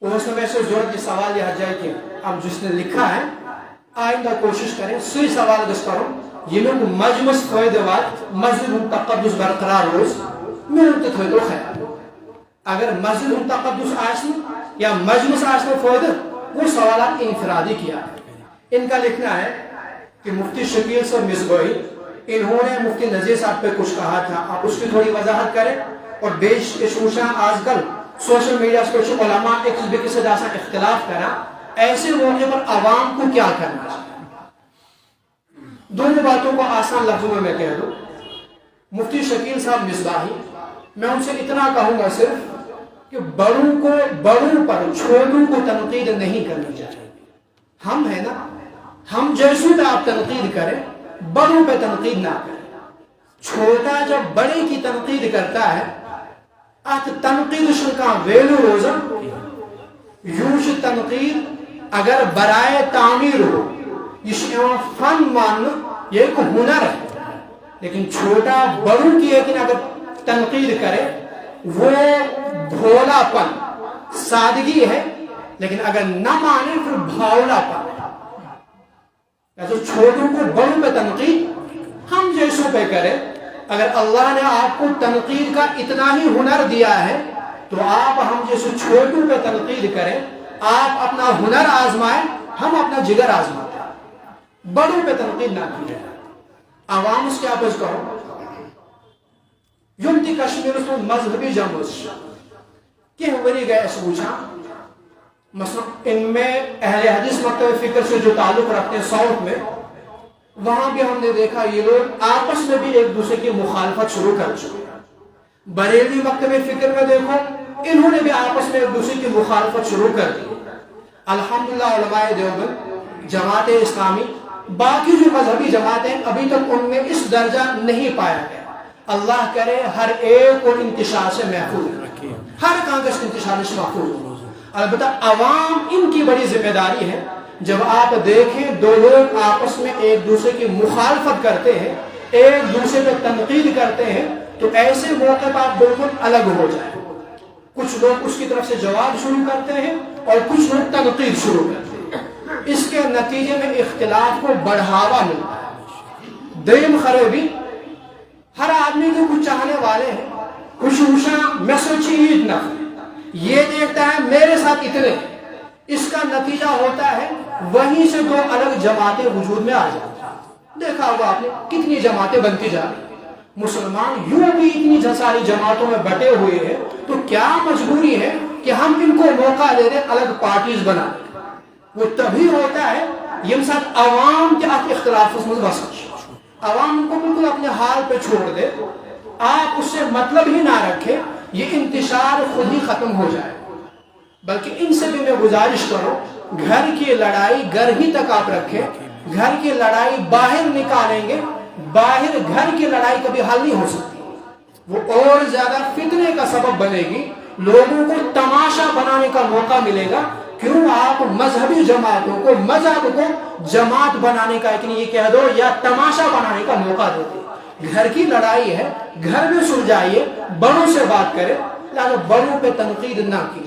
उस समय से जरूरत ये सवाल यह जाए कि अब जिसने लिखा है आइंदा कोशिश करें सुई सवाल दस करो ये लोग मजमस फायदे वाद मस्जिद तक़द्दुस बरकरार रोज मिलते थे तो खैर अगर मस्जिद तक़द्दुस आसम या मजमस आसम फायदे वो सवाल इंफरादी किया। इनका लिखना है कि मुफ्ती शकील से मिसबाही इन्होंने मुफ्ती नजीर साहब पे कुछ कहा था, आप उसकी थोड़ी वजाहत करें। और बेशूशा आजकल सोशल मीडिया पे उलमा एक दूसरे से जैसा इख्तिलाफ करा, ऐसे मौके पर आवाम को क्या करना चाहिए। दोनों बातों को आसान लफ्जों में मैं कह दूं। मुफ्ती शकील साहब मिसबाही, मैं उनसे इतना कहूंगा सिर्फ कि बड़ों पर छोटों को तनकीद नहीं करनी चाहिए। हम है ना, हम जैसों पे आप तनकीद करें, बड़ों पे तनकीद ना करें। छोटा जब बड़े की तनकीद करता है तनकीद शुल्का वेलू रोजन यूश तनकीद अगर बराए तामीर हो ये फन मान ये एक हुनर है। लेकिन छोटा बड़ों की लेकिन अगर तनकीद करे वो भोलापन सादगी है, लेकिन अगर न माने फिर भावलापन है। तो छोटों को बड़ों पे तनकीद हम जैसों पे करें। अगर अल्लाह ने आपको तनकीद का इतना ही हुनर दिया है तो आप हम जैसे छोटों पे तनकीद करें। आप अपना हुनर आजमाएं, हम अपना जिगर आजमाते हैं। बड़ों पे तनकीद ना कीजिए। आवाम उसके आप कहो युमती कश्मीर मजहबी जमुस के वरी गए पूछा मसलन इनमें अहले हदीस मकतब फिक्र से जो ताल्लुक रखते हैं साउथ में, वहां भी हमने देखा ये लोग आपस में भी एक दूसरे की मुखालफत शुरू कर चुके हैं। बरेली मकतब फिक्र में देखो इन्होंने भी आपस में एक दूसरे की मुखालफत शुरू कर दी। अल्हम्दुलिल्लाह उलमाए देवबंद जमात इस्लामी बाकी जो मजहबी जमातें अभी तक उनमें इस दर्जा नहीं पाया गया। अल्लाह करे हर एक को इंतशार से महफूज रखे, हर कागज इंतशार से महफूज। अलबत्ता अवाम इनकी बड़ी जिम्मेदारी है। जब आप देखें दो लोग आपस में एक दूसरे की मुखालफत करते हैं, एक दूसरे पे तनकीद करते हैं, तो ऐसे मौके पर आप बिल्कुल अलग हो जाए। कुछ लोग उसकी तरफ से जवाब शुरू करते हैं और कुछ लोग तनकीद शुरू करते हैं। इसके नतीजे में इख्तिलाफ को बढ़ावा मिलता है। देम खरेबी हर आदमी के कुछ चाहने वाले हैं। खुशूशा मैं सोची ईद ना ये देखता है मेरे साथ इतने, इसका नतीजा होता है वहीं से दो अलग जमातें वजूद में आ जाती। देखा होगा आपने कितनी जमातें बनती जा रही। मुसलमान यूं भी इतनी सारी जमातों में बटे हुए हैं, तो क्या मजबूरी है कि हम इनको मौका दे दें अलग पार्टीज बनाने। वो तभी होता है ये साथ अवाम के इख्तिलाफ में बस अवाम को बिल्कुल अपने हाल पे छोड़ दे, आप उससे मतलब ही ना रखे, ये इंतशार खुद ही खत्म हो जाए। बल्कि इनसे भी मैं गुजारिश करो घर की लड़ाई घर ही तक आप रखें। घर की लड़ाई बाहर निकालेंगे, बाहर घर की लड़ाई कभी हल नहीं हो सकती। वो और ज्यादा फितने का सबब बनेगी, लोगों को तमाशा बनाने का मौका मिलेगा। क्यों आप मजहबी जमातों को मजहब को जमात बनाने का ये कह दो या तमाशा बनाने का मौका देते। घर की लड़ाई है, घर में सुलझाइए, बड़ों से बात करें, बड़ों पे तनकीद ना कीजिए।